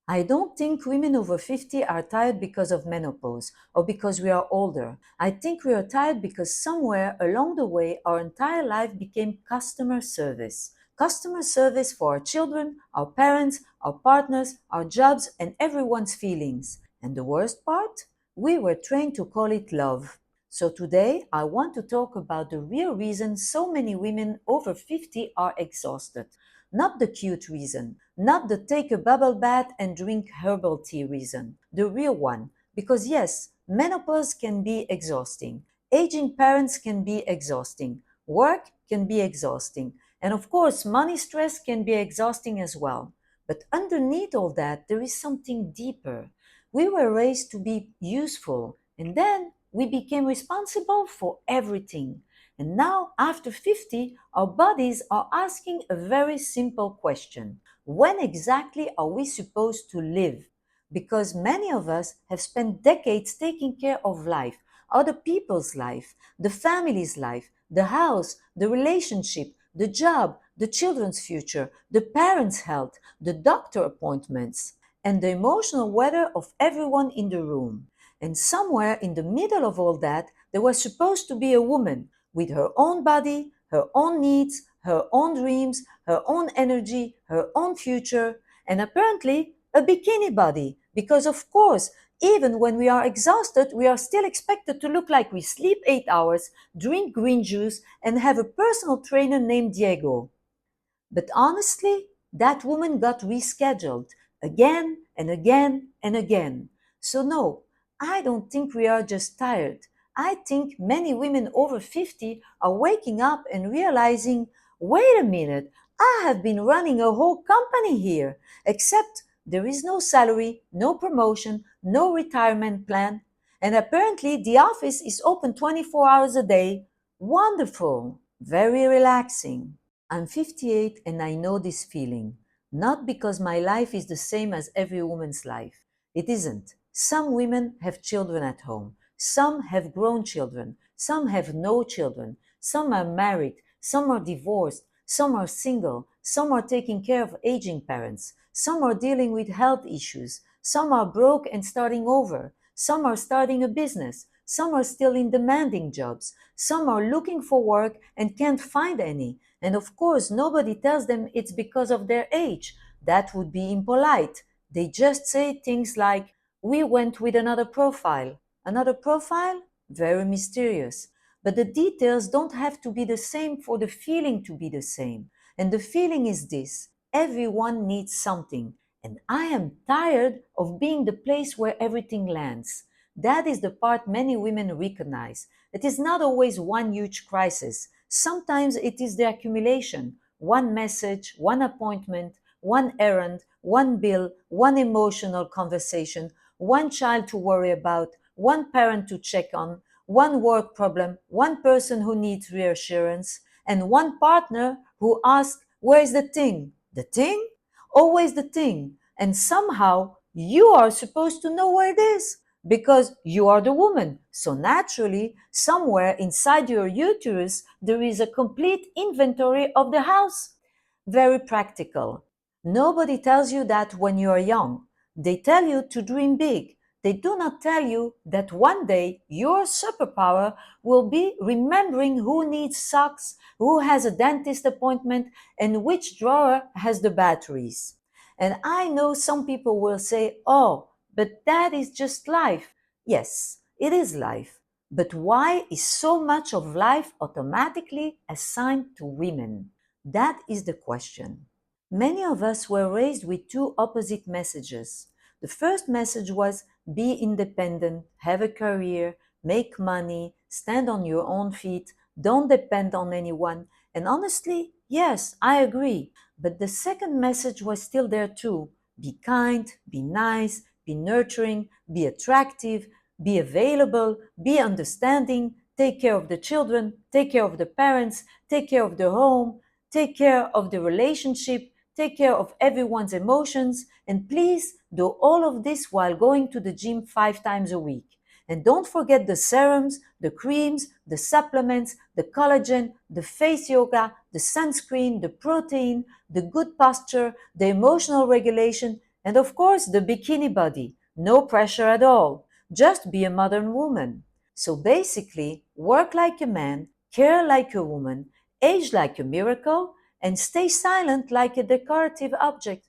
I don't think women over 50 are tired because of menopause or because we are older. I think we are tired because somewhere along the way our entire life became customer service. Customer service for our children, our parents, our partners, our jobs, and everyone's feelings. And the worst part? We were trained to call it love. So today I want to talk about the real reason so many women over 50 are exhausted. Not the cute reason, not the take a bubble bath and drink herbal tea reason, the real one. Because yes, menopause can be exhausting, aging parents can be exhausting, work can be exhausting, and of course, money stress can be exhausting as well. But underneath all that, there is something deeper. We were raised to be useful, and then we became responsible for everything. And now, after 50, our bodies are asking a very simple question. When exactly are we supposed to live? Because many of us have spent decades taking care of life, other people's life, the family's life, the house, the relationship, the job, the children's future, the parents' health, the doctor appointments, and the emotional weather of everyone in the room. And somewhere in the middle of all that, there was supposed to be a woman with her own body, her own needs, her own dreams, her own energy, her own future, and apparently a bikini body. Because, of course, even when we are exhausted, we are still expected to look like we sleep 8 hours, drink green juice, and have a personal trainer named Diego. But honestly, that woman got rescheduled again and again and again. So, no, I don't think we are just tired. I think many women over 50 are waking up and realizing wait a minute, I have been running a whole company here, except there is no salary, no promotion, no retirement plan, and apparently the office is open 24 hours a day. Wonderful, very relaxing. I'm 58 and I know this feeling, not because my life is the same as every woman's life. It isn't. Some women have children at home, some have grown children, some have no children, some are married, some are divorced, some are single, some are taking care of aging parents, some are dealing with health issues, some are broke and starting over, some are starting a business, some are still in demanding jobs, some are looking for work and can't find any. And of course, nobody tells them it's because of their age. That would be impolite. They just say things like, we went with another profile. Another profile? Very mysterious. But the details don't have to be the same for the feeling to be the same. And the feeling is this: everyone needs something. And I am tired of being the place where everything lands. That is the part many women recognize. It is not always one huge crisis. Sometimes it is the accumulation: one message, one appointment, one errand, one bill, one emotional conversation, one child to worry about, one parent to check on, one work problem, one person who needs reassurance, and one partner who asks, where is the thing? The thing? Always the thing. And somehow you are supposed to know where it is because you are the woman. So naturally, somewhere inside your uterus, there is a complete inventory of the house. Very practical. Nobody tells you that when you are young. They tell you to dream big. They do not tell you that one day your superpower will be remembering who needs socks, who has a dentist appointment, and which drawer has the batteries. And I know some people will say, oh, but that is just life. Yes, it is life. But why is so much of life automatically assigned to women? That is the question. Many of us were raised with two opposite messages. The first message was be independent, have a career, make money, stand on your own feet, don't depend on anyone. And honestly, yes, I agree. But the second message was still there too. Be kind, be nice, be nurturing, be attractive, be available, be understanding, take care of the children, take care of the parents, take care of the home, take care of the relationship, take care of everyone's emotions, and please do all of this while going to the gym 5 times a week. And don't forget the serums, the creams, the supplements, the collagen, the face yoga, the sunscreen, the protein, the good posture, the emotional regulation, And of course, the bikini body, no pressure at all. Just be a modern woman. So basically, work like a man, care like a woman, age like a miracle, and stay silent like a decorative object.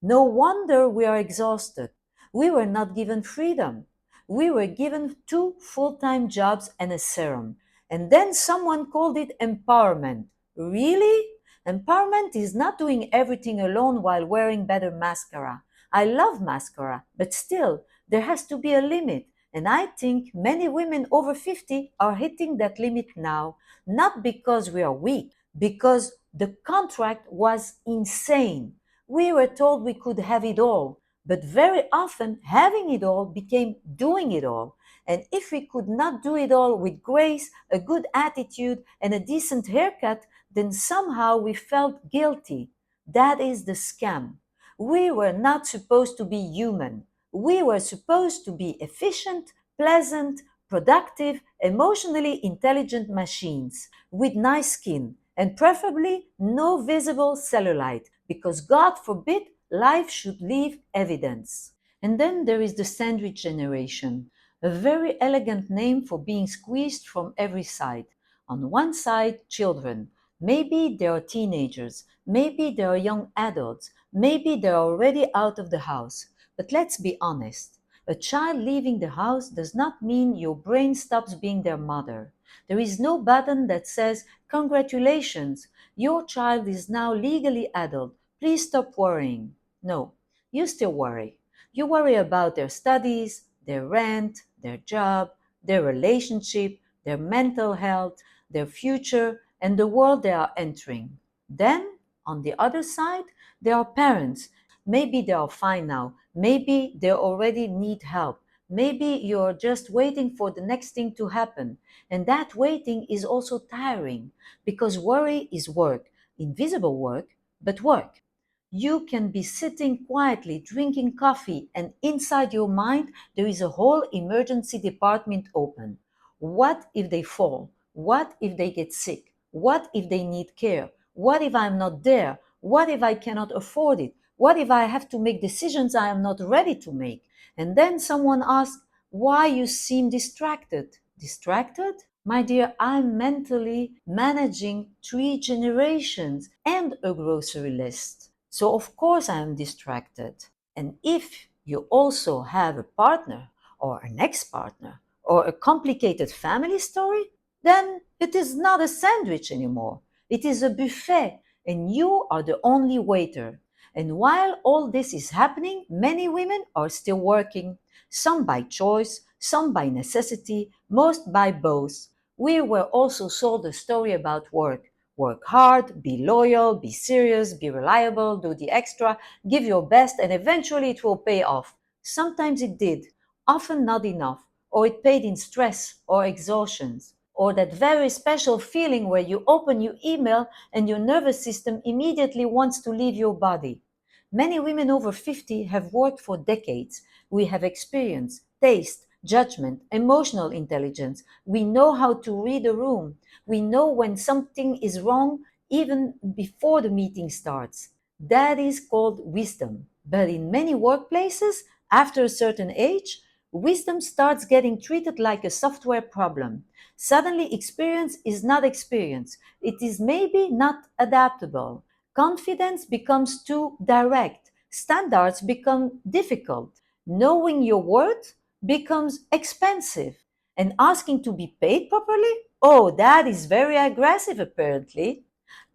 No wonder we are exhausted. We were not given freedom. We were given two full-time jobs and a serum. And then someone called it empowerment. Really? Empowerment is not doing everything alone while wearing better mascara. I love mascara, but still, there has to be a limit. And I think many women over 50 are hitting that limit now, not because we are weak, because the contract was insane. We were told we could have it all, but very often having it all became doing it all. And if we could not do it all with grace, a good attitude, and a decent haircut, then somehow we felt guilty. That is the scam. We were not supposed to be human. We were supposed to be efficient, pleasant, productive, emotionally intelligent machines with nice skin and preferably no visible cellulite, because God forbid life should leave evidence. And then there is the sandwich generation, a very elegant name for being squeezed from every side. On one side, children. Maybe they are teenagers, maybe they are young adults, maybe they are already out of the house. But let's be honest. A child leaving the house does not mean your brain stops being their mother. There is no button that says, "Congratulations, your child is now legally adult. Please stop worrying." No, you still worry. You worry about their studies, their rent, their job, their relationship, their mental health, their future, and the world they are entering. Then, on the other side, there are parents. Maybe they are fine now. Maybe they already need help. Maybe you're just waiting for the next thing to happen. And that waiting is also tiring because worry is work, invisible work, but work. You can be sitting quietly drinking coffee, and inside your mind, there is a whole emergency department open. What if they fall? What if they get sick? What if they need care? What if I'm not there? What if I cannot afford it? What if I have to make decisions I am not ready to make? And then someone asks, "Why you seem distracted?" Distracted? My dear, I'm mentally managing three generations and a grocery list. So, of course, I am distracted. And if you also have a partner or an ex partner or a complicated family story, then it is not a sandwich anymore. It is a buffet, and you are the only waiter. And while all this is happening, many women are still working, some by choice, some by necessity, most by both. We were also sold a story about work. Work hard, be loyal, be serious, be reliable, do the extra, give your best, and eventually it will pay off. Sometimes it did, often not enough, or it paid in stress or exhaustion, or that very special feeling where you open your email and your nervous system immediately wants to leave your body. Many women over 50 have worked for decades. We have experience, taste, judgment, emotional intelligence. We know how to read a room. We know when something is wrong even before the meeting starts. That is called wisdom. But in many workplaces, after a certain age, wisdom starts getting treated like a software problem. Suddenly, experience is not experience. It is maybe not adaptable. Confidence becomes too direct. Standards become difficult. Knowing your worth becomes expensive. And asking to be paid properly? Oh, that is very aggressive, apparently.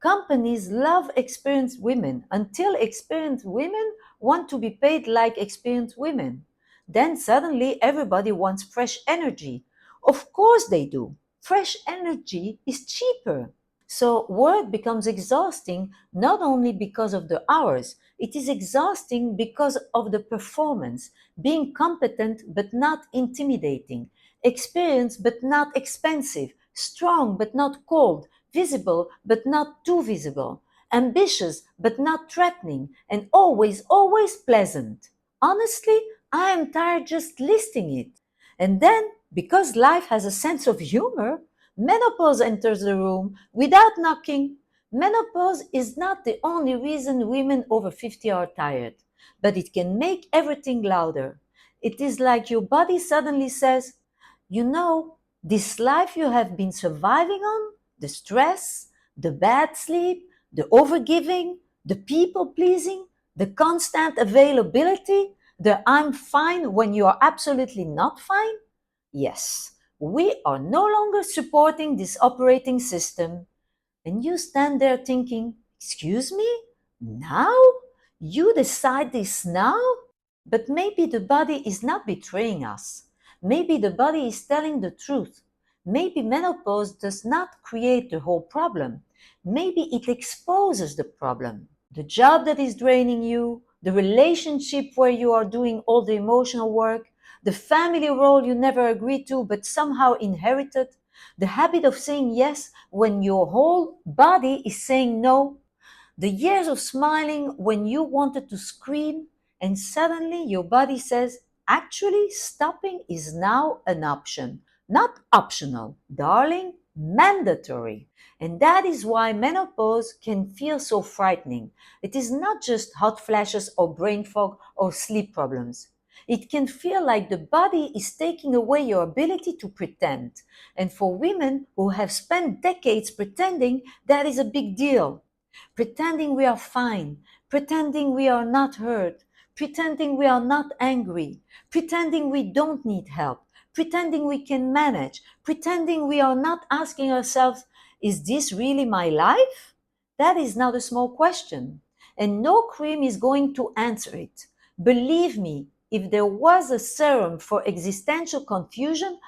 Companies love experienced women until experienced women want to be paid like experienced women. Then suddenly everybody wants fresh energy. Of course they do. Fresh energy is cheaper. So work becomes exhausting not only because of the hours, it is exhausting because of the performance, being competent but not intimidating, experienced but not expensive, strong but not cold, visible but not too visible, ambitious but not threatening, and always, always pleasant. Honestly, I am tired just listing it. And then, because life has a sense of humor, menopause enters the room without knocking. Menopause is not the only reason women over 50 are tired. but it can make everything louder. It is like your body suddenly says, you know, this life you have been surviving on, the stress, the bad sleep, the overgiving, the people pleasing, the constant availability, the I'm fine when you are absolutely not fine. Yes, we are no longer supporting this operating system. And you stand there thinking, excuse me? Now? You decide this now? But maybe the body is not betraying us. Maybe the body is telling the truth. Maybe menopause does not create the whole problem. Maybe it exposes the problem. The job that is draining you, the relationship where you are doing all the emotional work, the family role you never agreed to but somehow inherited, the habit of saying yes when your whole body is saying no, the years of smiling when you wanted to scream, and suddenly your body says, actually, stopping is now an option. Not optional, darling, mandatory. And that is why menopause can feel so frightening. It is not just hot flashes or brain fog or sleep problems. It can feel like the body is taking away your ability to pretend. And for women who have spent decades pretending, that is a big deal. Pretending we are fine, pretending we are not hurt, pretending we are not angry, pretending we don't need help, pretending we can manage, pretending we are not asking ourselves, is this really my life? That is not a small question. And no cream is going to answer it. Believe me, if there was a serum for existential confusion,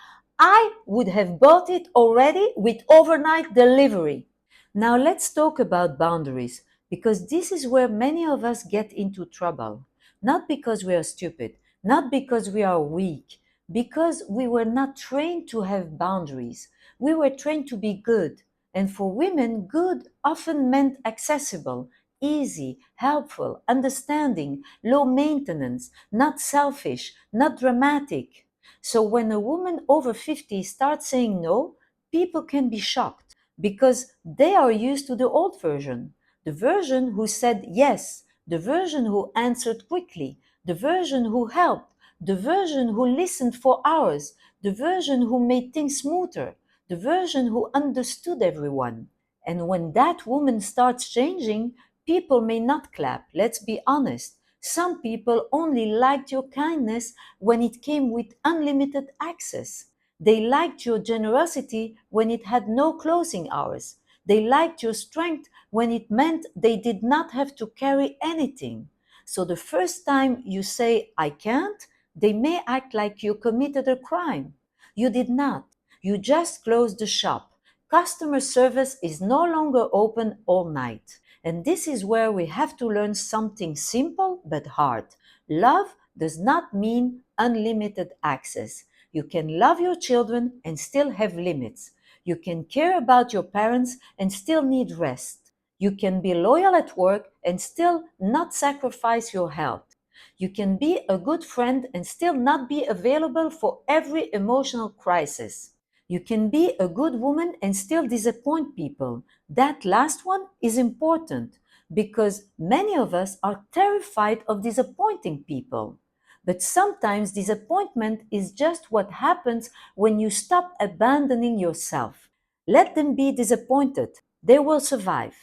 I would have bought it already with overnight delivery. Now let's talk about boundaries, because this is where many of us get into trouble. Not because we are stupid, not because we are weak, because we were not trained to have boundaries. We were trained to be good. And for women, good often meant accessible, easy, helpful, understanding, low maintenance, not selfish, not dramatic. So when a woman over 50 starts saying no, people can be shocked because they are used to the old version, the version who said yes, the version who answered quickly, the version who helped, the version who listened for hours, the version who made things smoother, the version who understood everyone. And when that woman starts changing, people may not clap, let's be honest. Some people only liked your kindness when it came with unlimited access. They liked your generosity when it had no closing hours. They liked your strength when it meant they did not have to carry anything. So the first time you say, I can't, they may act like you committed a crime. You did not. You just closed the shop. Customer service is no longer open all night. And this is where we have to learn something simple but hard. Love does not mean unlimited access. You can love your children and still have limits. You can care about your parents and still need rest. You can be loyal at work and still not sacrifice your health. You can be a good friend and still not be available for every emotional crisis. You can be a good woman and still disappoint people. That last one is important because many of us are terrified of disappointing people. But sometimes disappointment is just what happens when you stop abandoning yourself. Let them be disappointed. They will survive.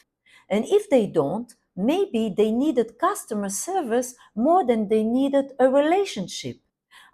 And if they don't, maybe they needed customer service more than they needed a relationship.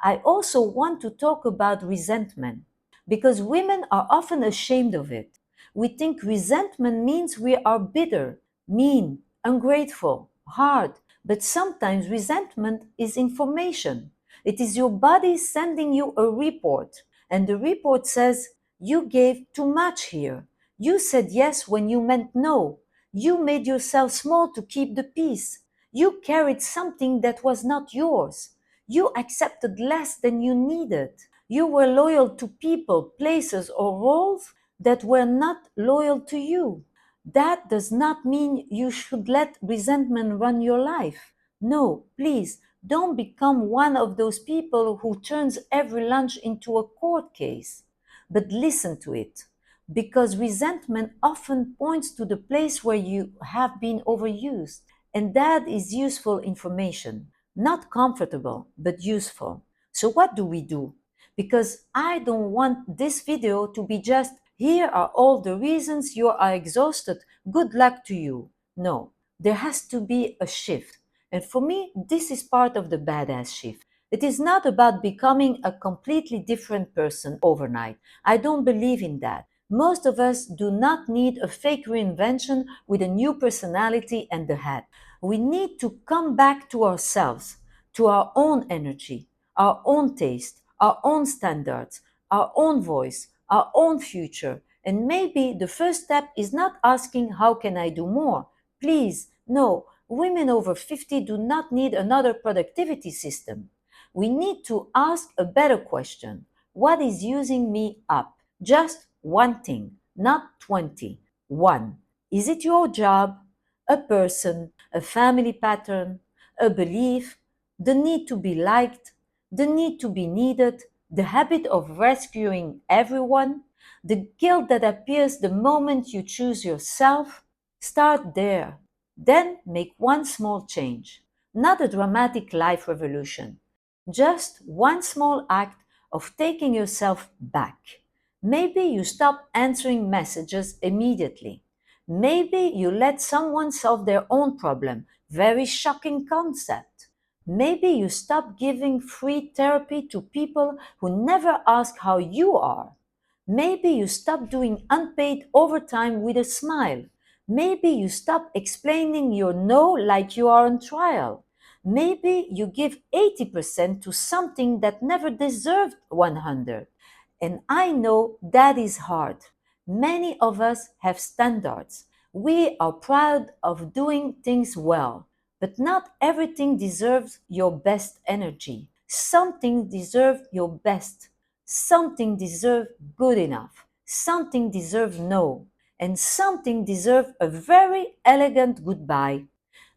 I also want to talk about resentment because women are often ashamed of it. We think resentment means we are bitter, mean, ungrateful, hard, but sometimes resentment is information. It is your body sending you a report, and the report says, you gave too much here. You said yes when you meant no. You made yourself small to keep the peace. You carried something that was not yours. You accepted less than you needed. You were loyal to people, places, or roles that were not loyal to you. That does not mean you should let resentment run your life. No, please, don't become one of those people who turns every lunch into a court case. But listen to it, because resentment often points to the place where you have been overused. And that is useful information, not comfortable, but useful. So what do we do? Because I don't want this video to be just, here are all the reasons you are exhausted, good luck to you. No, there has to be a shift. And for me, this is part of the badass shift. It is not about becoming a completely different person overnight. I don't believe in that. Most of us do not need a fake reinvention with a new personality and the hat. We need to come back to ourselves, to our own energy, our own taste, our own standards, our own voice, our own future. And maybe the first step is not asking, how can I do more? Please, no, women over 50 do not need another productivity system. We need to ask a better question. What is using me up? Just one thing, not 20. One. Is it your job, a person, a family pattern, a belief, the need to be liked, the need to be needed, the habit of rescuing everyone, the guilt that appears the moment you choose yourself? Start there. Then make one small change, not a dramatic life revolution, just one small act of taking yourself back. Maybe you stop answering messages immediately. Maybe you let someone solve their own problem. Very shocking concept. Maybe you stop giving free therapy to people who never ask how you are. Maybe you stop doing unpaid overtime with a smile. Maybe you stop explaining your no like you are on trial. Maybe you give 80% to something that never deserved 100. And I know that is hard. Many of us have standards. We are proud of doing things well, but not everything deserves your best energy. Something deserves your best. Something deserves good enough. Something deserves no. And something deserves a very elegant goodbye,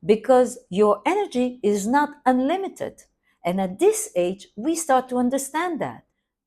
because your energy is not unlimited. And at this age, we start to understand that.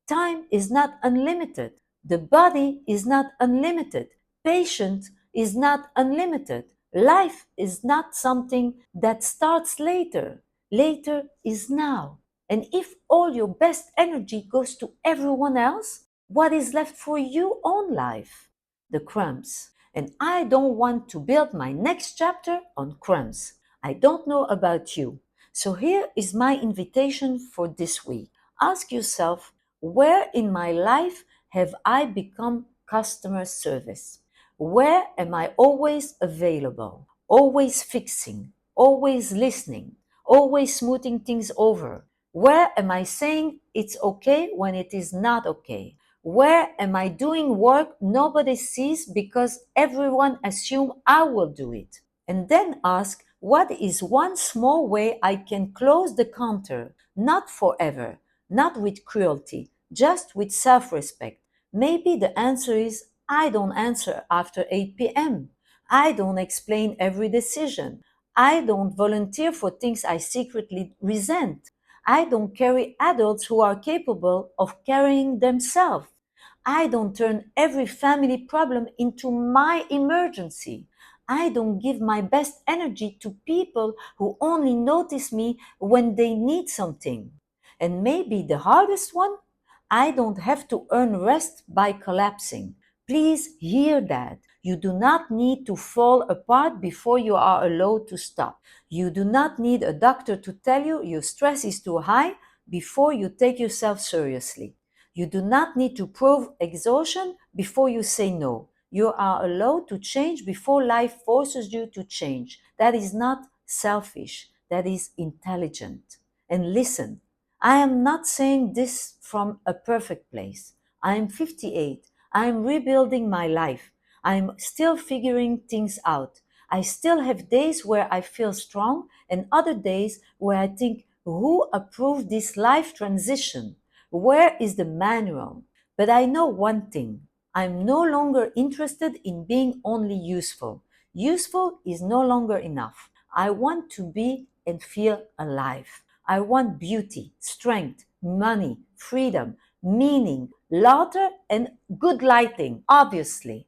Time is not unlimited. The body is not unlimited. Patience is not unlimited. Life is not something that starts later. Later is now. And if all your best energy goes to everyone else, what is left for your own life? The crumbs. And I don't want to build my next chapter on crumbs. I don't know about you. So here is my invitation for this week. Ask yourself, where in my life have I become customer service? Where am I always available, always fixing, always listening, always smoothing things over? Where am I saying it's okay when it is not okay? Where am I doing work nobody sees because everyone assumes I will do it? And then ask, what is one small way I can close the counter? Not forever, not with cruelty, just with self-respect. Maybe the answer is, I don't answer after 8 p.m. I don't explain every decision. I don't volunteer for things I secretly resent. I don't carry adults who are capable of carrying themselves. I don't turn every family problem into my emergency. I don't give my best energy to people who only notice me when they need something. And maybe the hardest one, I don't have to earn rest by collapsing. Please hear that. You do not need to fall apart before you are allowed to stop. You do not need a doctor to tell you your stress is too high before you take yourself seriously. You do not need to prove exhaustion before you say no. You are allowed to change before life forces you to change. That is not selfish, that is intelligent. And listen, I am not saying this from a perfect place. I am 58. I am rebuilding my life. I am still figuring things out. I still have days where I feel strong and other days where I think, who approved this life transition? Where is the manual? But I know one thing. I'm no longer interested in being only useful. Useful is no longer enough. I want to be and feel alive. I want beauty, strength, money, freedom, meaning, laughter, and good lighting, obviously.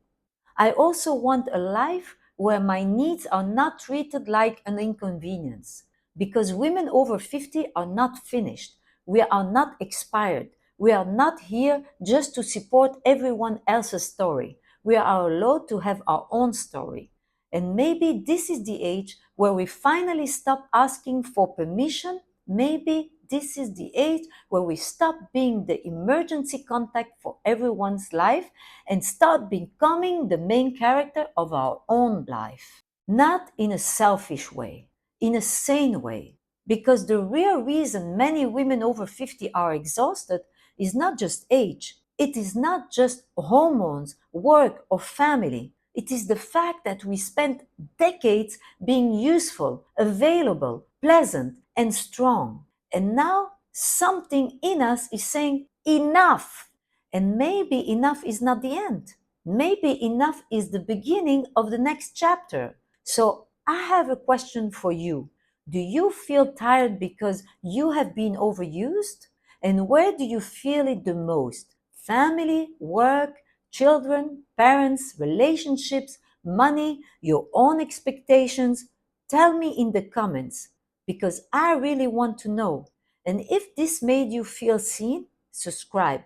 I also want a life where my needs are not treated like an inconvenience. Because women over 50 are not finished. We are not expired. We are not here just to support everyone else's story. We are allowed to have our own story. And maybe this is the age where we finally stop asking for permission. Maybe this is the age where we stop being the emergency contact for everyone's life and start becoming the main character of our own life. Not in a selfish way, in a sane way. Because the real reason many women over 50 are exhausted is not just age. It is not just hormones, work, or family. It is the fact that we spent decades being useful, available, pleasant, and strong. And now something in us is saying, enough. And maybe enough is not the end. Maybe enough is the beginning of the next chapter. So I have a question for you. Do you feel tired because you have been overused? And where do you feel it the most? Family, work, children, parents, relationships, money, your own expectations? Tell me in the comments because I really want to know. And if this made you feel seen, subscribe.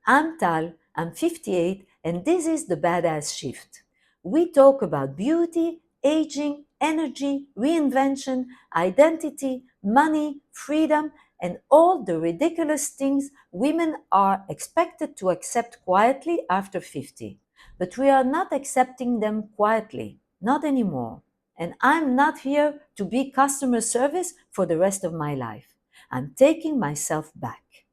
I'm Tal, I'm 58, and this is the Badass Shift. We talk about beauty, aging, energy, reinvention, identity, money, freedom, and all the ridiculous things women are expected to accept quietly after 50. But we are not accepting them quietly, not anymore. And I'm not here to be customer service for the rest of my life. I'm taking myself back.